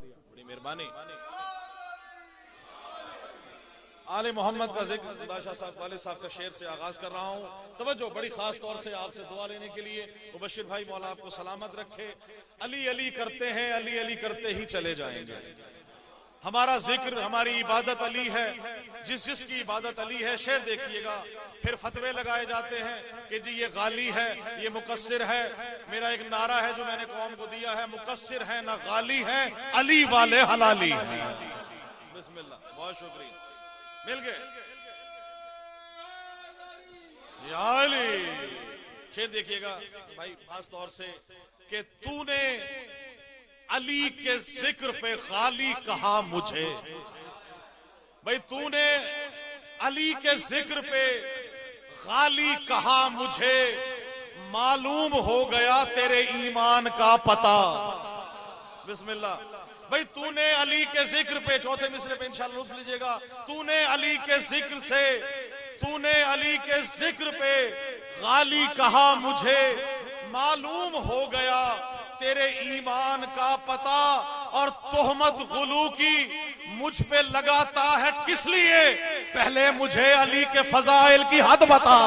बड़ी मेहरबानी। आले मोहम्मद का जिक्र बादशाह साहब वाले साहब का शेर से आगाज कर रहा हूँ। तवज्जो बड़ी खास तौर से आपसे दुआ लेने के लिए। मुबशिर भाई मौला आपको सलामत रखे। अली अली करते हैं, अली अली करते ही चले जाएंगे। हमारा जिक्र, हमारी इबादत अली है। जिस जिसकी इबादत अली है। शेर देखिएगा, फिर फतवे लगाए जाते हैं कि जी ये गाली है, ये मुकस्सिर है। मेरा एक नारा है जो मैंने कौम को दिया है, मुकस्सिर है ना गाली है, अली वाले हलाली है। बिस्मिल्लाह, बहुत शुक्रिया, मिल गए। या अली शेर देखिएगा भाई खास तौर से कि तूने अली के जिक्र पे गाली कहा मुझे। भाई तूने अली के जिक्र पे गाली कहा मुझे, मालूम हो गया तेरे ईमान का पता। बिस्मिल्लाह। भाई तूने अली के जिक्र पे, चौथे मिसरे पे इंशाअल्लाह लुत्फ लीजिएगा, तूने अली के जिक्र से, तूने अली के जिक्र पे गाली कहा मुझे, मालूम हो गया तेरे ईमान का पता। और तोहमत गुलू की मुझ पे लगाता है किस लिए, पहले मुझे अली के फजाइल की हद बता।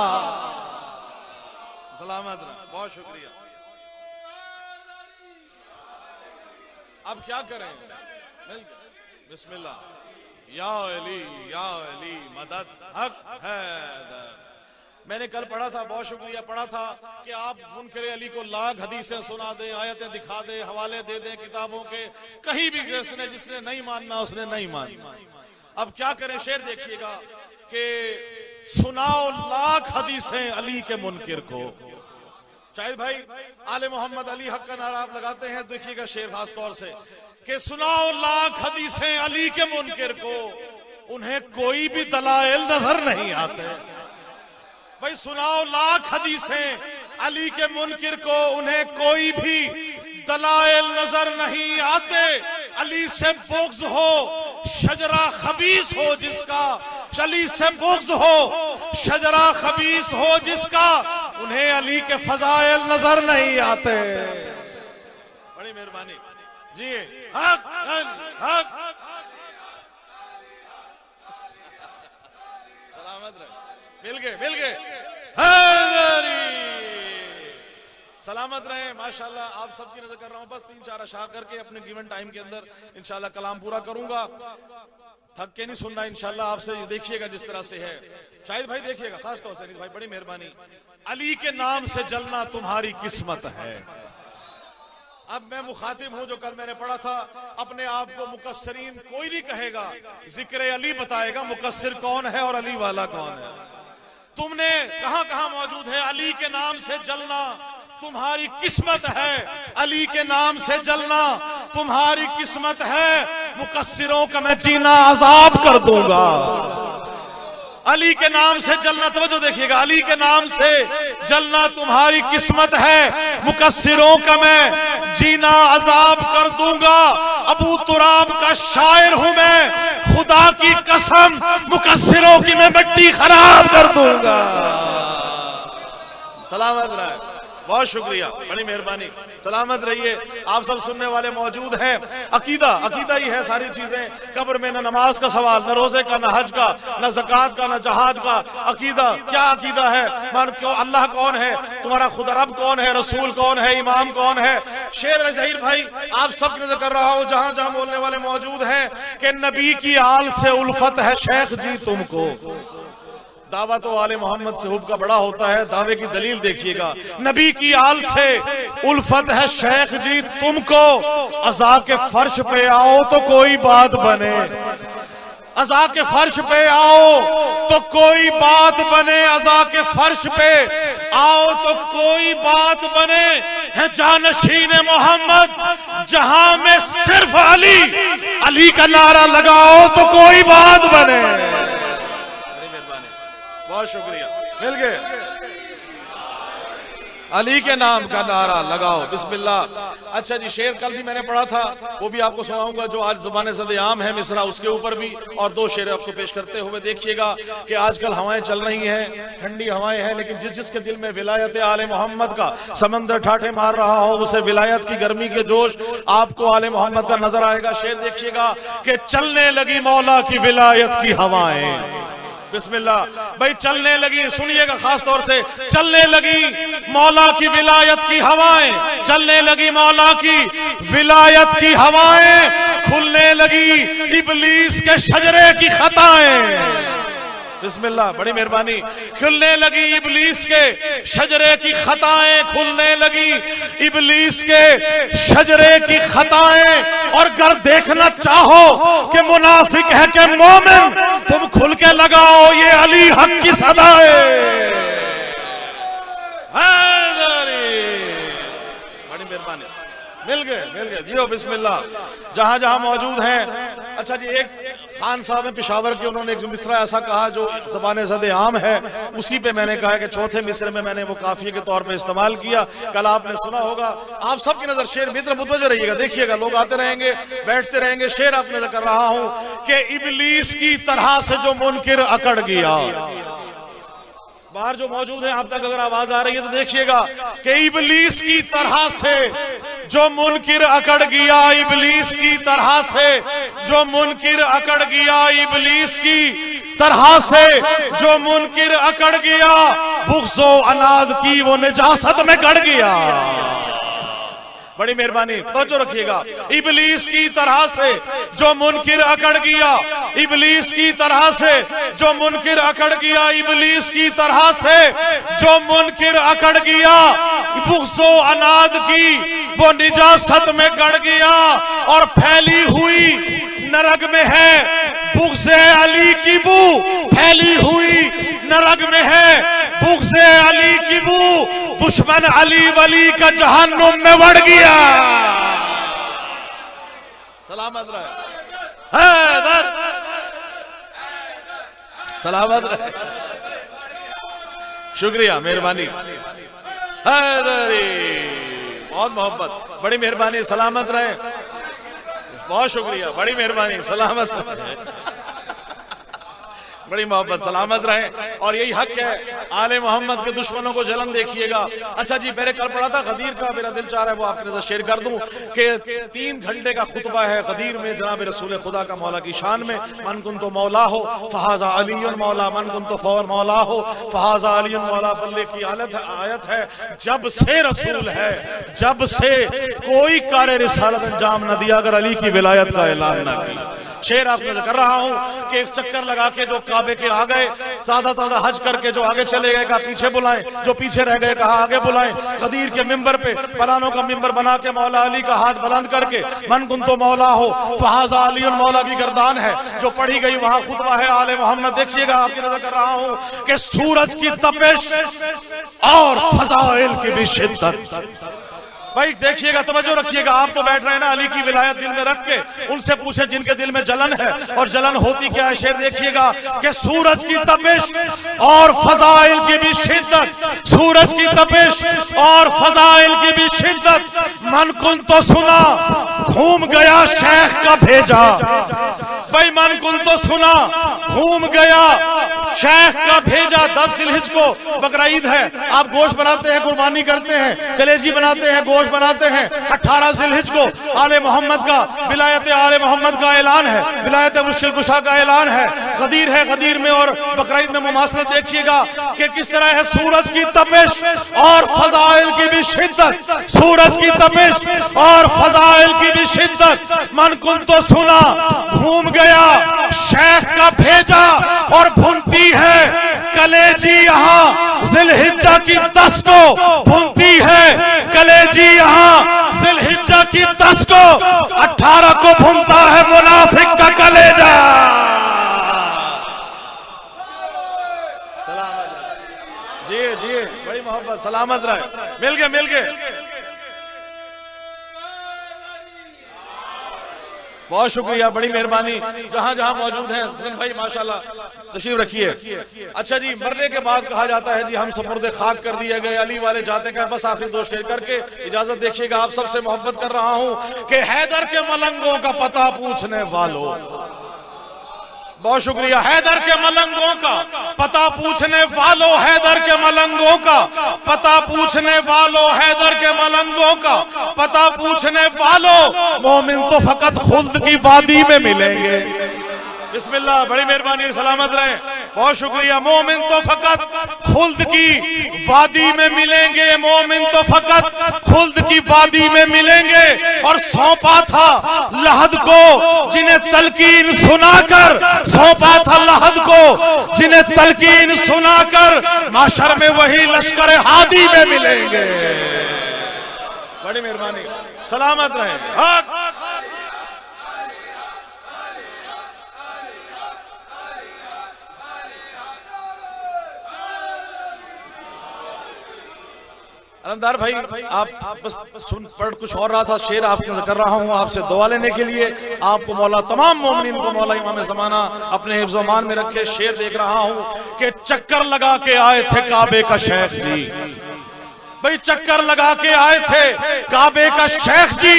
सलामत रहा, बहुत शुक्रिया। अब क्या करें, बिस्मिल्लाह। या अली मदद हक है। मैंने कल पढ़ा था, बहुत शुक्रिया, पढ़ा था कि आप मुनकर अली को लाख हदीसें सुना दें, आयतें दिखा दें, हवाले दे दें किताबों के, कहीं भी जिसने नहीं मानना उसने नहीं मानना। अब क्या करें, शेर देखिएगा कि सुनाओ लाख हदीसें अली के मुनकिर को। शाहिद भाई आले मोहम्मद अली हक का नारा आप लगाते हैं, देखिएगा शेर खास तौर से कि सुनाओ लाख हदीसें अली के मुनकिर को, उन्हें कोई भी दलाइल नजर नहीं आते। भाई सुनाओ लाख हदीसें अली के मुनकिर को, उन्हें कोई भी दलाइल नजर नहीं आते। अली से बुग़्ज़ हो शजरा खबीस हो जिसका, अली से बुग़्ज़ हो शजरा खबीस हो जिसका, उन्हें अली के फजाइल नजर नहीं आते। बड़ी मेहरबानी जी। हक हक सलामत रहे, मिल गए सलामत रहे माशाल्लाह। आप सबकी नजर कर रहा हूं, बस 3-4 अशार करके अपने गिवन टाइम के अंदर इंशाल्लाह कलाम पूरा करूंगा। थक के नहीं सुनना इंशाल्लाह आपसे, देखिएगा जिस तरह से है। शाहिद भाई देखिएगा खास तौर से, भाई बड़ी मेहरबानी। अली के नाम से जलना तुम्हारी किस्मत है। अब मैं मुखातिब हूं, जो कल मैंने पढ़ा था, अपने आप को मुकस्सरीन कोई नहीं कहेगा, जिक्र अली बताएगा मुकस्सिर कौन है और अली वाला कौन है। तुमने कहां कहां मौजूद है, अली के नाम से जलना तुम्हारी किस्मत है, अली के नाम से जलना तुम्हारी किस्मत है, मुकस्सिरों का मैं जीना अजाब कर दूंगा। अली के नाम से जलना, तवज्जो देखिएगा, अली के नाम से जलना तुम्हारी किस्मत है, मुकस्सिरों का मैं जीना अजाब कर दूंगा। अबू तुराब का शायर हूं मैं, खुदा की कसम मुकस्सिरों की मैं मिट्टी खराब कर दूंगा। सलामत रहे, बहुत शुक्रिया, बड़ी मेहरबानी, सलामत रहिए। आप सब सुनने वाले मौजूद हैं। अकीदा ही है सारी चीजें। कब्र में न नमाज का सवाल, न रोजे का, न हज का, न ज़कात का, न जहाद का। अकीदा क्या अकीदा है, मान क्यों, अल्लाह कौन है, तुम्हारा खुदा रब कौन है, रसूल कौन है, इमाम कौन है। शेर ज़हीर भाई आप सब नजर कर रहा हूं, जहां जहां बोलने वाले मौजूद हैं कि नबी की आल से उल्फत है शेख जी तुमको। दावा तो आले मोहम्मद से हुब का बड़ा होता है, दावे की दलील देखिएगा। नबी की आल से उल्फत है शेख जी तुमको, अज़ा के फर्श पे आओ तो कोई बात बने, अज़ा के फर्श पे आओ तो कोई बात बने, अज़ा के फर्श पे आओ तो कोई बात बने। है जानशीन मोहम्मद जहां में सिर्फ अली, अली का नारा लगाओ तो कोई बात बने। बहुत शुक्रिया, मिल गए। अली के नाम का नारा लगाओ, बिस्मिल्लाह। अच्छा जी, शेर कल भी मैंने पढ़ा था, वो भी आपको सुनाऊंगा, जो आज ज़बान सद-ए-आम है मिसरा, उसके ऊपर भी, और दो शेर आपको पेश करते हुए देखिएगा कि आजकल हवाएं चल रही हैं, ठंडी हवाएं हैं, लेकिन जिस जिसके दिल में विलायत आले मोहम्मद का समंदर ठाठे मार रहा हो, उसे विलायत की गर्मी के जोश आपको आले मोहम्मद का नजर आएगा। शेर देखिएगा कि चलने लगी मौला की विलायत की हवाएं, बिस्मिल्लाह भाई, चलने लगी, सुनिएगा खास तौर से, चलने लगी मौला की विलायत की हवाएं, चलने लगी मौला की विलायत की हवाएं, खुलने लगी इब्लीस के शजरे की खताएं, बिस्मिल्लाह, बड़ी मेहरबानी। खुलने लगी इब्लीस के शजरे की खताएं, खुलने लगी इब्लीस के शजरे की खताएं, और अगर देखना चाहो कि मुनाफिक है कि मोमिन, तुम खुल के लगाओ ये अली हक की सदाएं। बड़ी मेहरबानी, मिल गए जियो, बिस्मिल्लाह, जहां जहां मौजूद हैं। अच्छा जी, एक खान साहब है पिशावर के, उन्होंने एक मिसरा ऐसा कहा जो ज़बान सद-ए-आम है, उसी पे मैंने कहा कि चौथे मिसरे में मैंने वो काफिये के तौर पे इस्तेमाल किया। कल आपने सुना होगा, आप सबकी नजर शेर मित्र मुतवज्जो रहिएगा, देखिएगा, लोग आते रहेंगे बैठते रहेंगे। शेर आप नजर कर रहा हूं कि इब्लीस की तरह से जो मुनकिर अकड़ गया, बाहर जो मौजूद है आप तक अगर आवाज आ रही है तो देखिएगा कि इब्लीस की तरह से जो मुनकिर अकड़ गया, इब्लीस की तरह से जो मुनकिर अकड़ गया, इब्लीस की तरह से जो मुनकिर अकड़ गया, बुग़्ज़ो अनाद की वो निजासत में गड़ गया। बड़ी मेहरबानी, तवज्जो रखिएगा। इब्लीस की तरह से जो मुनकिर अकड़ गया, इब्लीस की तरह से जो मुनकिर अकड़ गया, इब्लीस की तरह से जो मुनकिर अकड़ गया, बुग़्ज़ो अनाद की वो निजासत में गड़ गया, और फैली हुई नरक में है बुग़्ज़े अली की बू, फैली हुई नरक में है बुग़्ज़े अली की बू, दुश्मन अली वली का जहन्नुम में बढ़ गया। सलामत रहे, हैदर सलामत रहे, शुक्रिया, मेहरबानी, हैदरी, बहुत मोहब्बत, बड़ी मेहरबानी, सलामत रहे, बहुत शुक्रिया, बड़ी मेहरबानी, सलामत रहे, बड़ी मोहब्बत, सलामत रहे। और यही हक है, आले मोहम्मद के दुश्मनों को जलन देखिएगा। अच्छा जी, मैंने कल पढ़ा था गदीर का, मेरा दिल चाह रहा है वो आपके साथ शेयर कर दूं कि 3 घंटे का खुतबा है गदीर में जनाब रसूल खुदा का मौला की शान में। मन कुन तो मौला हो फहाजा अलीयुन मौला, मन कुन तो फौर मौला हो फहाजा अलीयुन मौला। बल्ले की आयत है, जब से रसूल है, जब से कोई कार्य रिसालत अंजाम न दिया अगर अली की विलायत का ऐलान न किया। शेर आपको कर रहा हूं कि एक चक्कर लगा के जो काबे के आ गए, सादा सादा हज करके जो आगे चले गए कहा पीछे बुलाएं, जो पीछे रह गए कहा आगे बुलाएं। गदीर के मिंबर पे पलानों का मिंबर बना के मौला अली का हाथ बुलंद करके मन कुन तो मौला हो फहाजा अलीयुन मौला की गर्दान है जो पढ़ी गई, वहां खुतबा है आले मोहम्मद। देखिएगा, आपकी नजर कर रहा हूं कि सूरज की तपिश और फजाइल की भी शिद्दत। भाई देखिएगा, तवज्जो रखिएगा, आप तो बैठ रहे हैं ना अली की विलायत दिल में रख के, उनसे पूछे जिनके दिल में जलन है, और जलन होती क्या है। शेर देखिएगा कि सूरज की तपिश और फजाइल की भी शिद्दत, सूरज की तपिश और फजाइल की भी शिद्दत। मन कुन तो सुना घूम गया शेख का भेजा, भाई मन कुन तो सुना घूम गया शेख का भेजा। 10 जिलहिज को बकरा ईद है, आप गोश्त बनाते हैं, कुर्बानी करते हैं, कलेजी बनाते हैं, गोश्त बनाते हैं। 18 जिलहिज को आले मोहम्मद का विलायत आले मोहम्मद का ऐलान है, विलायत मुश्किल कुशा का ऐलान है। गदीर है, गदीर में और बकरा ईद में मुमासलत देखिएगा कि किस तरह है। सूरज की तपिश और फजाइल की भी शिद्दत, सूरज की तपिश और फजाइल की भी शिद्दत। मन कुन तो सुना घूम गया शेख का भेजा, और भूनती है कलेजी यहाँ जिलहिज्जा की 10 को, भूनती है कलेजी यहाँ जिलहिज्जा की 10 को, 18 को भूनता है मुनाफिक का कलेजा। सलामत जी, जी, बड़ी मोहब्बत, सलामत रहे, मिल गए, मिल गए। बहुत शुक्रिया, बड़ी मेहरबानी। जहां जहां मौजूद हैं हसन भाई माशाल्लाह तशरीफ रखिए। अच्छा जी, मरने के बाद कहा जाता है जी हम सपुर्दे खाक कर दिए गए, अली वाले जाते हैं। बस आखिरी दो शेर करके इजाजत देखिएगा, आप सबसे मोहब्बत कर रहा हूं कि हैदर के मलंगों का पता पूछने वालों, बहुत शुक्रिया, हैदर के मलंगों का पता पूछने वालों, हैदर के मलंगों का पता पूछने वालों, हैदर के मलंगों का पता पूछने वालों, मोमिन तो फकत खुल्द की वादी में मिलेंगे। बिस्मिल्लाह, बड़ी मेहरबानी, सलामत रहें, बहुत शुक्रिया। मोमिन तो फकत खुल्द की वादी में मिलेंगे, मोमिन तो फकत खुल्द की वादी में मिलेंगे। और सौंपा था लहद को जिन्हें तलकीन सुनाकर, सौंपा था लहद को जिन्हें तलकीन सुनाकर, माशर में वही लश्कर हादी में मिलेंगे। बड़ी मेहरबानी, सलामत रहें। अलमदार भाई, आप बस सुन पढ़ कुछ और रहा था, शेर आपके कर रहा हूँ आपसे दुआ लेने के लिए। आपको मौला, तमाम मोमिनीन को मौला इमाम ज़माना अपने हिफ्ज़ मान में रखे। शेर देख रहा हूँ कि चक्कर लगा के आए थे काबे का शेख जी, भाई चक्कर लगा के आए थे काबे का शेख जी,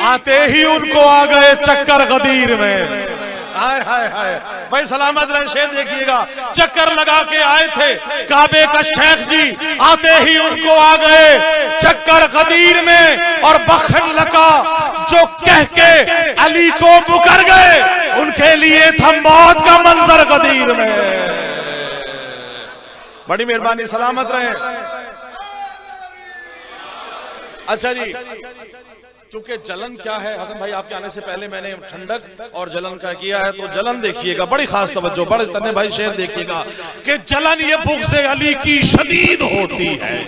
आते ही उनको आ गए चक्कर गदीर में। हाय हाय हाय, भाई सलामत रहे। शेर देखिएगा, चक्कर लगा के आए थे काबे का शेख जी, आते ही उनको आ गए चक्कर गदीर में। और बखन लगा जो कह के अली को मुकर गए, उनके लिए था मौत का मंजर गदीर में। बड़ी मेहरबानी, सलामत रहे। अच्छा जी, क्योंकि जलन क्या है हसन भाई, आपके आने से पहले मैंने ठंडक और जलन का किया है, तो जलन देखिएगा, बड़ी खास तवज्जो, बड़े तन्ने भाई शेर देखिएगा कि जलन ये बुग़्ज़े अली की शदीद होती है।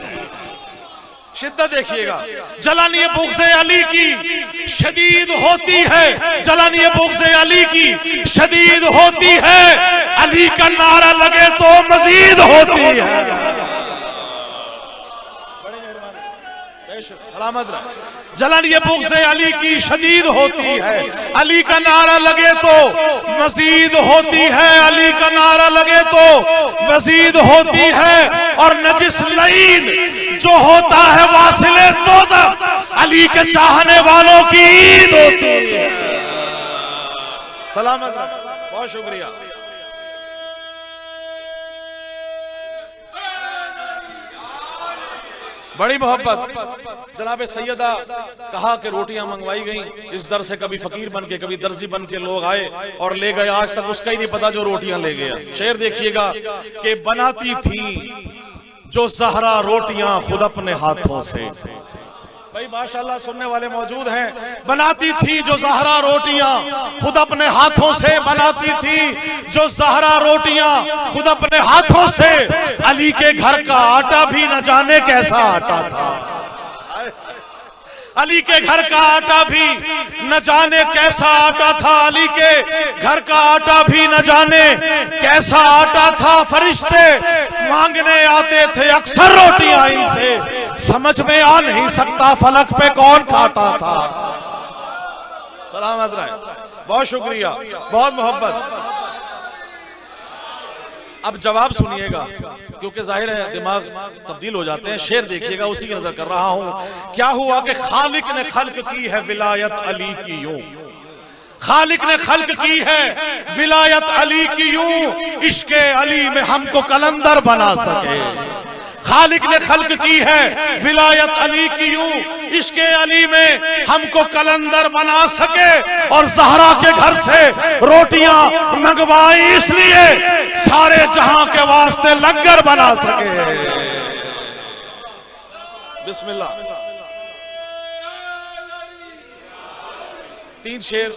शिद्दत देखिएगा, जलन ये बुग़्ज़े अली की शदीद होती है, जलन ये बुग़्ज़े अली की शदीद होती है, अली का नारा लगे तो मजीद होती है। सलामत रहे। जलन ये बुग़्ज़े अली की शदीद होती है, अली का नारा लगे तो मजीद होती है, अली का नारा लगे तो मजीद होती है। और नजिस लईन जो होता है वासिले दोज़ख, अली के चाहने वालों की ईद होती है। सलामत, बहुत शुक्रिया। बड़ी मोहब्बत। जनाब सैयदा कहा कि रोटियां मंगवाई गई, इस दर से कभी फकीर बन के कभी दर्जी बन के लोग आए और ले गए, आज तक उसका ही नहीं पता जो रोटियां ले गया। शेर देखिएगा कि बनाती थी जो ज़हरा रोटियां खुद अपने हाथों से, भाई माशाल्लाह सुनने वाले मौजूद हैं, बनाती थी जो ज़हरा रोटियां खुद अपने हाथों से, बनाती थी जो ज़हरा रोटियां खुद अपने हाथों से, अली के घर का आटा भी न जाने कैसा आटा था, अली के घर का आटा भी न जाने कैसा आटा था, अली के घर का आटा भी न जाने कैसा आटा था। फरिश्ते मांगने आते थे अक्सर रोटियां इनसे, समझ में आ नहीं सकता फलक पे कौन खाता था। सलामत रहे, बहुत शुक्रिया, बहुत मोहब्बत। अब जवाब सुनिएगा, क्योंकि जाहिर है दिमाग तब्दील हो जाते हैं। शेर देखिएगा, उसी की नजर कर रहा हूं। क्या हुआ कि खालिक ने खल्क की है विलायत अली की यूं, खालिक ने खल्क की है विलायत अली की यूं, इश्के अली में हमको कलंदर बना सके। खालिक ने खल्क की है विलायत अली की यूं, इश्के अली में हमको कलंदर बना सके। और ज़हरा के घर से रोटियां मंगवाई इसलिए सारे जहां के वास्ते लंगर बना सके। बिस्मिल्लाह। तीन शेर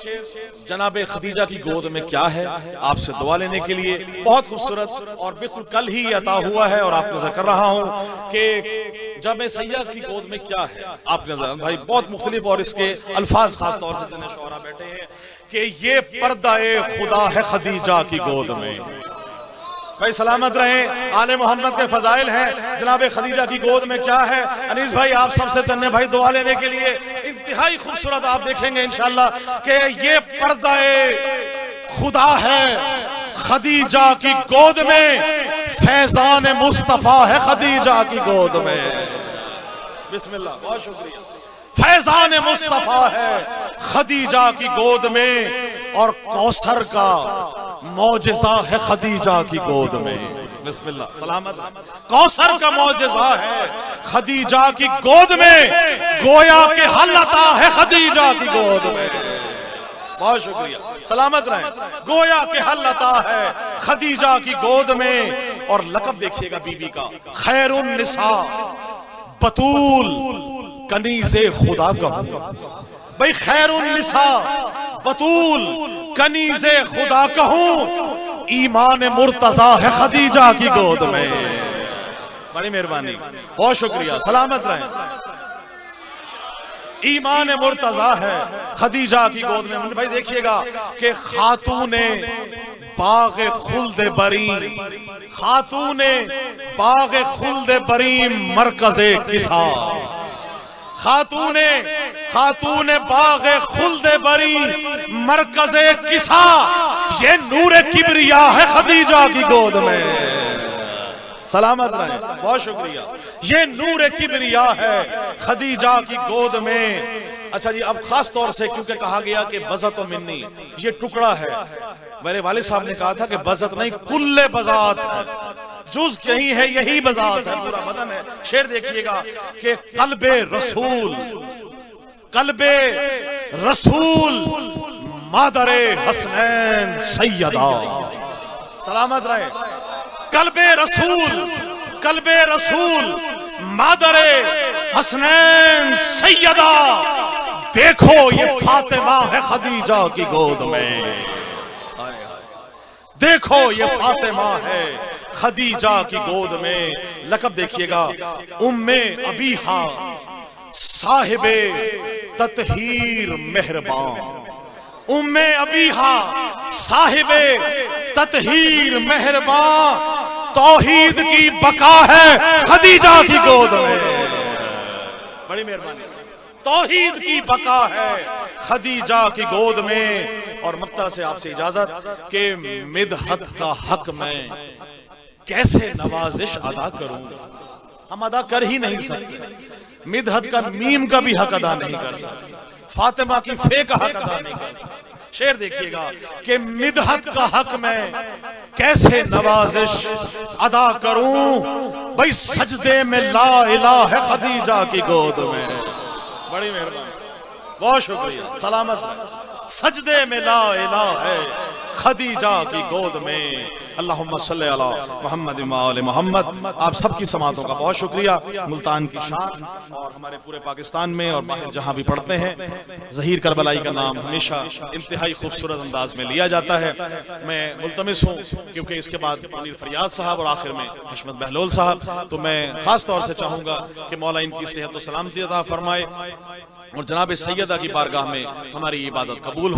जनाबे खदीजा की गोद में क्या है, आपसे दुआ लेने के लिए। बहुत खूबसूरत और बिल्कुल कल ही अता हुआ है और आपको नजर कर रहा हूं कि जब सैयद की गोद में क्या है, आप नजर भाई बहुत मुख्तलिफ और इसके अल्फाज खास तौर से जिन्हें शोहरा बैठे हैं कि ये पर्दा ए खुदा है खदीजा की गोद में। भाई सलामत रहे। आले मोहम्मद के फजाइल हैं। जनाब खदीजा की गोद में क्या है? अनीस भाई आप सबसे धन्य भाई दुआ लेने के लिए। इंतहाई खूबसूरत आप देखेंगे इंशाल्लाह कि ये पर्दा खुदा है खदीजा की गोद में, फैजान मुस्तफा है खदीजा की गोद में। बिस्मिल्लाह, बहुत शुक्रिया। फैजान मुस्तफा है खदीजा की गोद में और कौसर का मौजज़ा है खदीजा की गोद में। बिस्मिल्लाह, सलामत। कौसर का मौजज़ा है खदीजा की गोद में, गोया के हल्लता है खदीजा की गोद में। बहुत शुक्रिया, सलामत रहे। गोया के हल्लता है खदीजा की गोद में। और लक़ब देखिएगा बीबी का, खैरुन निसा, बतूल कनीज़े खुदा कहूं। भाई खैरुन निसा, बतूल कनीज़े खुदा कहूं, ईमान मुर्तजा है खदीजा की गोद में। बड़ी मेहरबानी, बहुत शुक्रिया, सलामत रहे। ईमान मुर्तजा है खदीजा की गोद में। भाई देखिएगा कि खातूने बाग़े खुल्द बरी, खातूने बाग़े खुल्द बरी मरकज़े किसा, खातूने बाग़े खुल्द बरी मरकज़े किसा, ये नूरे किबरिया है खदीजा की गोद में। सलामत रहे, बहुत शुक्रिया। ये नूरे किबरिया है खदीजा की गोद में। अच्छा जी, अब खास तौर से क्योंकि कहा गया कि बज़त मिन्नी, ये टुकड़ा है। मेरे वालिद साहब ने कहा था कि बज़त नहीं, कुल्ले बज़ात है, जुज़ यही है, यही बज़ात है, पूरा बदन है। शेर देखिएगा कि क़ल्बे रसूल, क़ल्बे रसूल मादरे हसनैन सैयदा। सलामत रहे। क़ल्बे रसूल मादरे हसनैन सैयदा, देखो ये फातिमा है खदीजा की गोद में। देखो ये फातिमा है खदीजा की गोद में। लक़ब देखिएगा, उम्मे अबीहा साहिबे ततहीर मेहरबान, उम्मे अबीहा साहिबे ततहीर मेहरबान, तौहीद की बका है खदीजा की गोद में। बड़ी मेहरबानी, तौहीद की बका है खदीजा की गोद में। और मक्ता से आपसे इजाजत कि मिदहत का हक में कैसे नवाजिश अदा करूं, हम अदा कर ही नहीं सकते। मिदहत का मीम का भी हक अदा नहीं कर सकते, फातिमा की फे का हक अदा नहीं कर सकते। शेर देखिएगा कि मिदहत का हक में कैसे नवाजिश अदा करूं, भाई सजदे में ला इलाहा है खदीजा की गोद में। बड़ी मेहरबानी, बहुत शुक्रिया, सलामत। सजदे में ला इलाहा है खदीजा की गोद में। अल्लाहुम्मा सल्ली अला मुहम्मद व आले मोहम्मद। आप सबकी समातों का बहुत शुक्रिया। मुल्तान की शान और हमारे पूरे पाकिस्तान में और बाहर जहां भी पढ़ते हैं, ज़हीर करबलाई का नाम हमेशा इंतहाई खूबसूरत अंदाज में लिया जाता है। मैं मुल्तमिस हूँ क्योंकि इसके बाद मुनीर फरियाद साहब और आखिर में हशमत बहलोल साहब, तो मैं खास तौर से चाहूँगा कि मौला इनकी सेहत और सलामती अता फरमाए और जनाब सैयदा की बारगाह में हमारी इबादत कबूल हो।